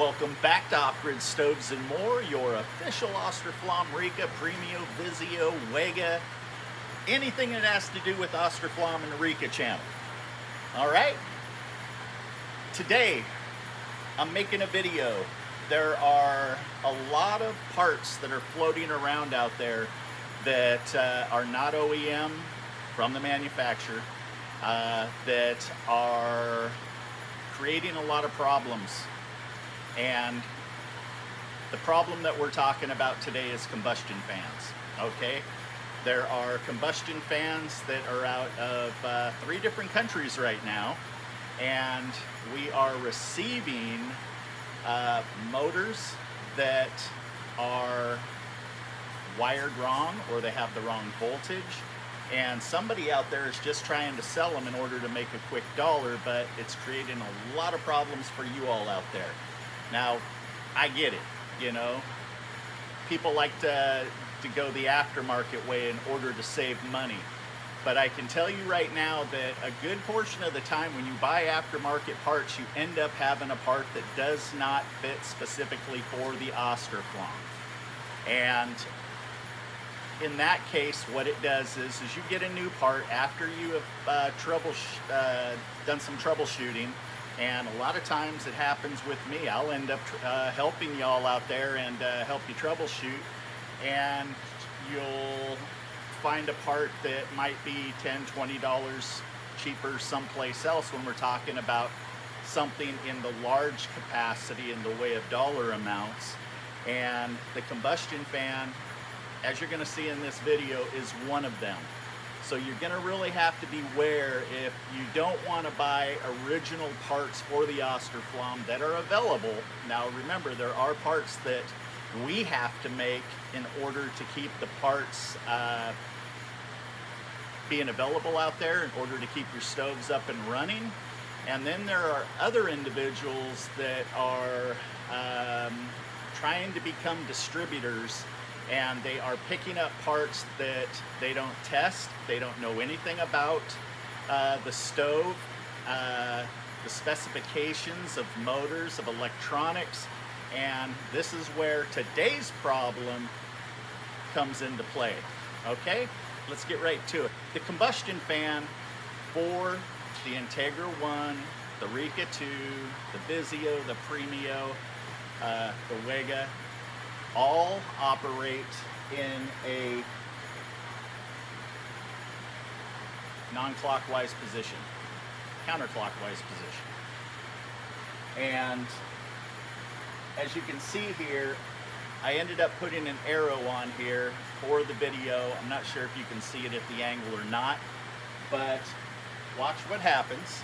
Welcome back to Off-Grid Stoves and More, your official Austroflamm, Rika, Premio, Vizio, Wega, anything that has to do with Austroflamm and the Rika channel. All right? Today, I'm making a video. There are a lot of parts that are floating around out there that are not OEM from the manufacturer, that are creating a lot of problems. And the problem that we're talking about today is combustion fans, okay? There are combustion fans that are out of 3 different countries right now, and we are receiving motors that are wired wrong, or they have the wrong voltage, and somebody out there is just trying to sell them in order to make a quick dollar, but it's creating a lot of problems for you all out there. Now, I get it, you know, people like to go the aftermarket way in order to save money. But I can tell you right now that a good portion of the time when you buy aftermarket parts, you end up having a part that does not fit specifically for the Austroflamm. And in that case, what it does is you get a new part after you have done some troubleshooting. And a lot of times it happens with me. I'll end up helping y'all out there and help you troubleshoot, and you'll find a part that might be $10, $20 cheaper someplace else when we're talking about something in the large capacity in the way of dollar amounts. And the combustion fan, as you're going to see in this video, is one of them. So you're going to really have to beware if you don't want to buy original parts for the Austroflamm that are available. Now remember, there are parts that we have to make in order to keep the parts being available out there, in order to keep your stoves up and running. And then there are other individuals that are trying to become distributors, and they are picking up parts that they don't test, they don't know anything about the stove, the specifications of motors, of electronics, and this is where today's problem comes into play. Okay, let's get right to it. The combustion fan for the Integra 1, the Rika 2, the Vizio, the Premio, the Wega, all operate in a non-clockwise position, counterclockwise position. And as you can see here, I ended up putting an arrow on here for the video. I'm not sure if you can see it at the angle or not, but watch what happens.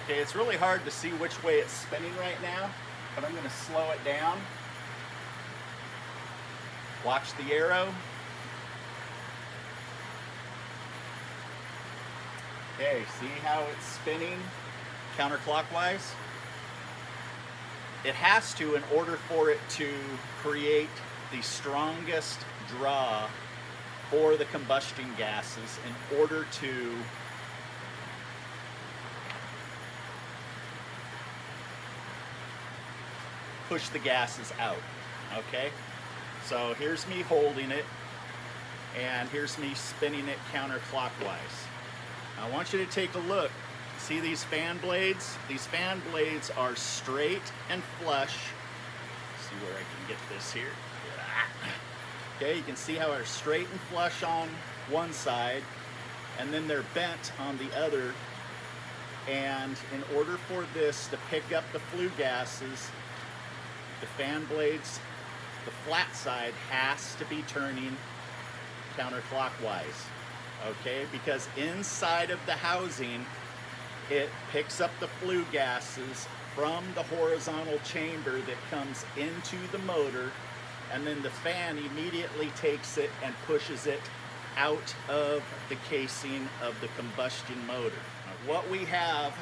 Okay, it's really hard to see which way it's spinning right now, but I'm going to slow it down. Watch the arrow. Okay, see how it's spinning counterclockwise? It has to, in order for it to create the strongest draw for the combustion gases, in order to push the gases out. Okay, so here's me holding it, and here's me spinning it counterclockwise. I want you to take a look. See these fan blades? These fan blades are straight and flush. Let's see where I can get this here. Okay, you can see how they're straight and flush on one side, and then they're bent on the other. And in order for this to pick up the flue gases, the fan blades, the flat side has to be turning counterclockwise, okay? Because inside of the housing, it picks up the flue gases from the horizontal chamber that comes into the motor, and then the fan immediately takes it and pushes it out of the casing of the combustion motor. Now, what we have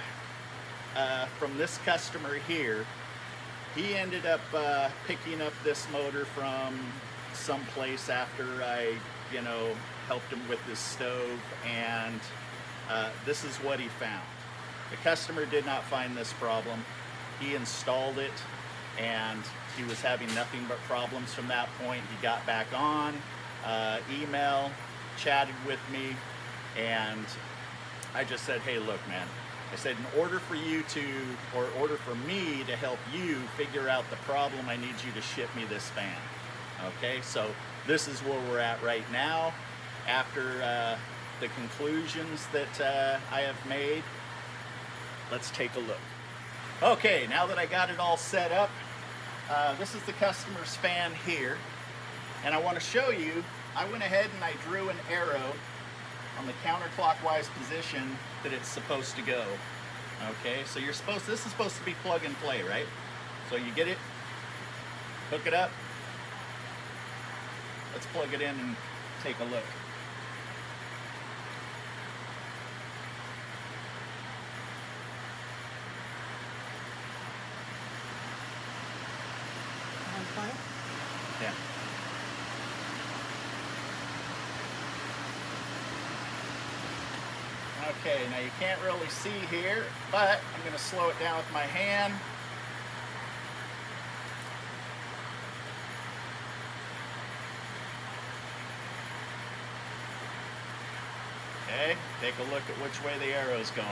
from this customer here, he ended up picking up this motor from someplace after I you know, helped him with this stove, and this is what he found. The customer did not find this problem. He installed it, and he was having nothing but problems from that point. He got back on, email, chatted with me, and I just said, hey, look, man, I said, in order for you to, or order for me to help you figure out the problem, I need you to ship me this fan. Okay, so this is where we're at right now. After the conclusions that I have made, let's take a look. Okay, now that I got it all set up, this is the customer's fan here, and I want to show you, I went ahead and I drew an arrow on the counterclockwise position that it's supposed to go. Okay, so this is supposed to be plug and play, right? So you get it, hook it up, let's plug it in and take a look. Yeah. Okay, now you can't really see here, but I'm going to slow it down with my hand. Okay, take a look at which way the arrow is going.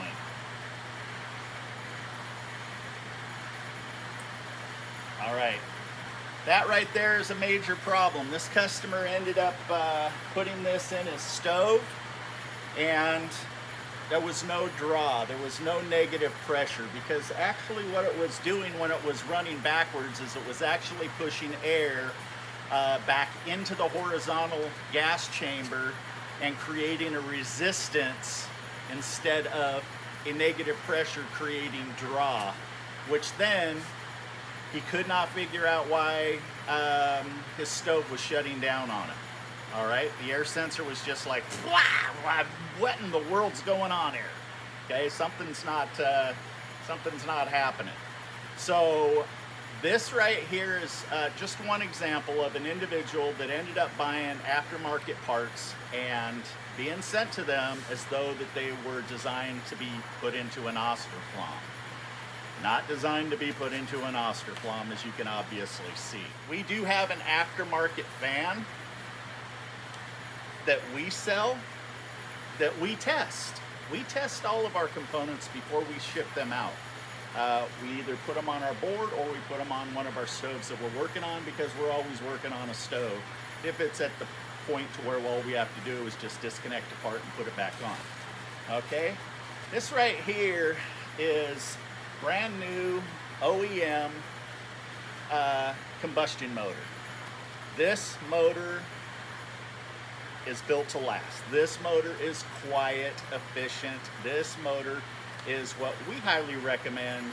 All right. That right there is a major problem. This customer ended up putting this in his stove, and there was no draw, there was no negative pressure, because actually what it was doing when it was running backwards is it was actually pushing air back into the horizontal gas chamber and creating a resistance instead of a negative pressure creating draw, which then he could not figure out why his stove was shutting down on him. All right, the air sensor was just like, what in the world's going on here? Okay, something's not happening. So this right here is just one example of an individual that ended up buying aftermarket parts and being sent to them as though that they were designed to be put into an Austroflamm. Not designed to be put into an Austroflamm, as you can obviously see. We do have an aftermarket fan that we sell, that we test. We test all of our components before we ship them out. We either put them on our board or we put them on one of our stoves that we're working on, because we're always working on a stove. If it's at the point to where all we have to do is just disconnect a part and put it back on. Okay, this right here is brand new OEM combustion motor. This motor is built to last. This motor is quiet, efficient. This motor is what we highly recommend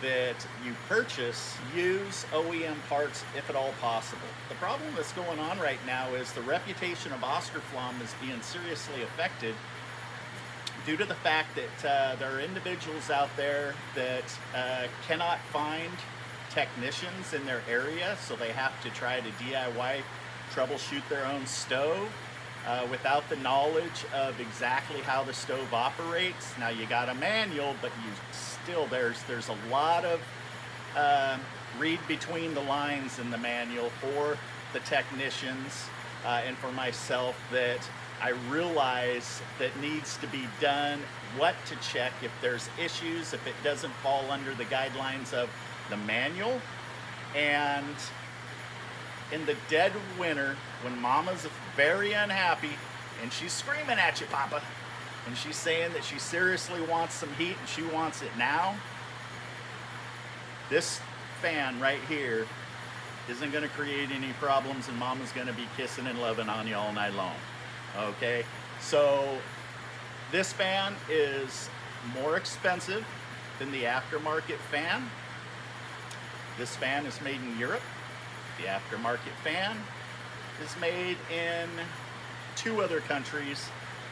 that you purchase. Use OEM parts if at all possible. The problem that's going on right now is the reputation of Austroflamm is being seriously affected due to the fact that there are individuals out there that cannot find technicians in their area, so they have to try to DIY troubleshoot their own stove without the knowledge of exactly how the stove operates. Now you got a manual, but you still, there's a lot of read between the lines in the manual for the technicians and for myself that I realize that needs to be done, what to check if there's issues, if it doesn't fall under the guidelines of the manual. And in the dead of winter, when mama's very unhappy and she's screaming at you, Papa, and she's saying that she seriously wants some heat and she wants it now, this fan right here isn't going to create any problems, and mama's going to be kissing and loving on you all night long. Okay, so this fan is more expensive than the aftermarket fan. This fan is made in Europe. The aftermarket fan is made in 2 other countries,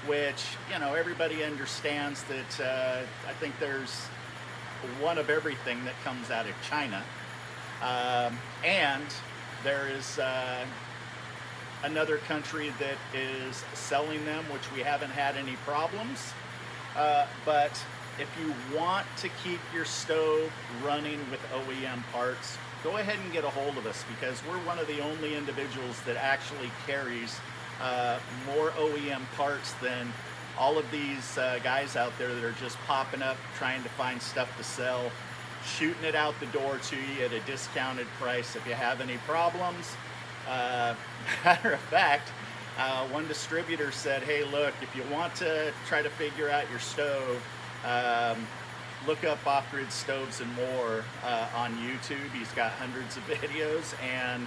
which, you know, everybody understands that I think there's one of everything that comes out of China. And there is another country that is selling them, which we haven't had any problems. But if you want to keep your stove running with OEM parts, go ahead and get a hold of us, because we're one of the only individuals that actually carries more OEM parts than all of these guys out there that are just popping up trying to find stuff to sell, shooting it out the door to you at a discounted price if you have any problems. Matter of fact, one distributor said, hey, look, if you want to try to figure out your stove, look up Off-Grid Stoves and More on YouTube. He's got hundreds of videos, and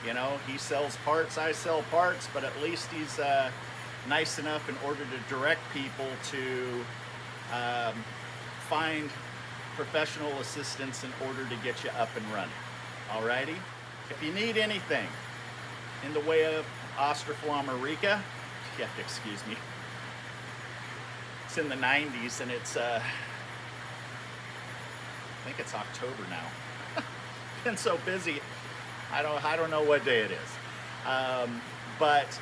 you know, he sells parts, I sell parts, but at least he's nice enough in order to direct people to find professional assistance in order to get you up and running. Alrighty? If you need anything in the way of Austroflamm or Rika, you have to excuse me. It's in the 90s, and it's I think it's October now. Been so busy, I don't know what day it is. But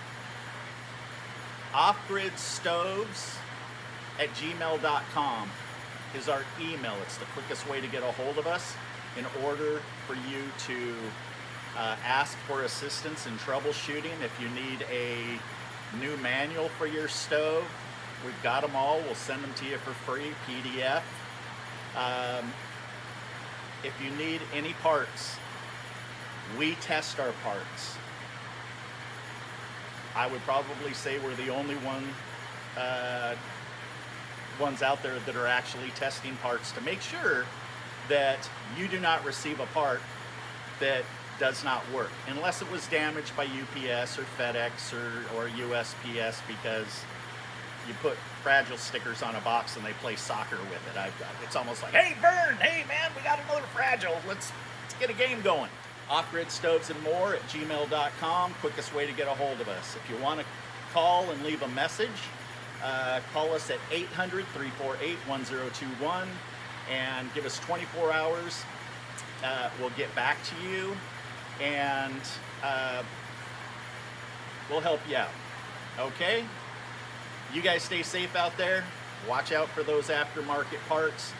offgridstovesandmore@gmail.com is our email. It's the quickest way to get a hold of us in order for you to ask for assistance in troubleshooting. If you need a new manual for your stove, we've got them all. We'll send them to you for free, PDF. If you need any parts, we test our parts. I would probably say we're the only ones out there that are actually testing parts to make sure that you do not receive a part that does not work, unless it was damaged by UPS or FedEx or USPS, because you put fragile stickers on a box and they play soccer with it. It's almost like, hey, Vern, hey man, we got another fragile. Let's get a game going. offgridstovesandmore@gmail.com, quickest way to get a hold of us. If you want to call and leave a message, call us at 800-348-1021 and give us 24 hours. We'll get back to you, and we'll help you out. Okay? You guys stay safe out there. Watch out for those aftermarket parts.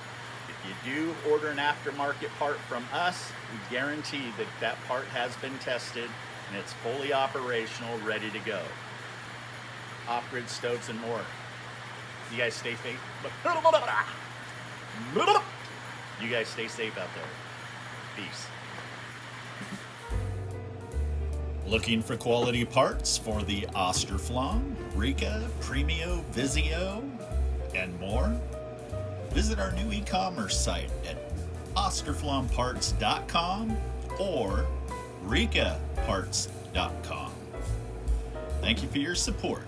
If you do order an aftermarket part from us, we guarantee that that part has been tested and it's fully operational, ready to go. Off-Grid Stoves and More. You guys stay safe. You guys stay safe out there. Peace. Looking for quality parts for the Austroflamm, Rika, Premio, Vizio, and more? Visit our new e-commerce site at austroflammparts.com or rikaparts.com. Thank you for your support.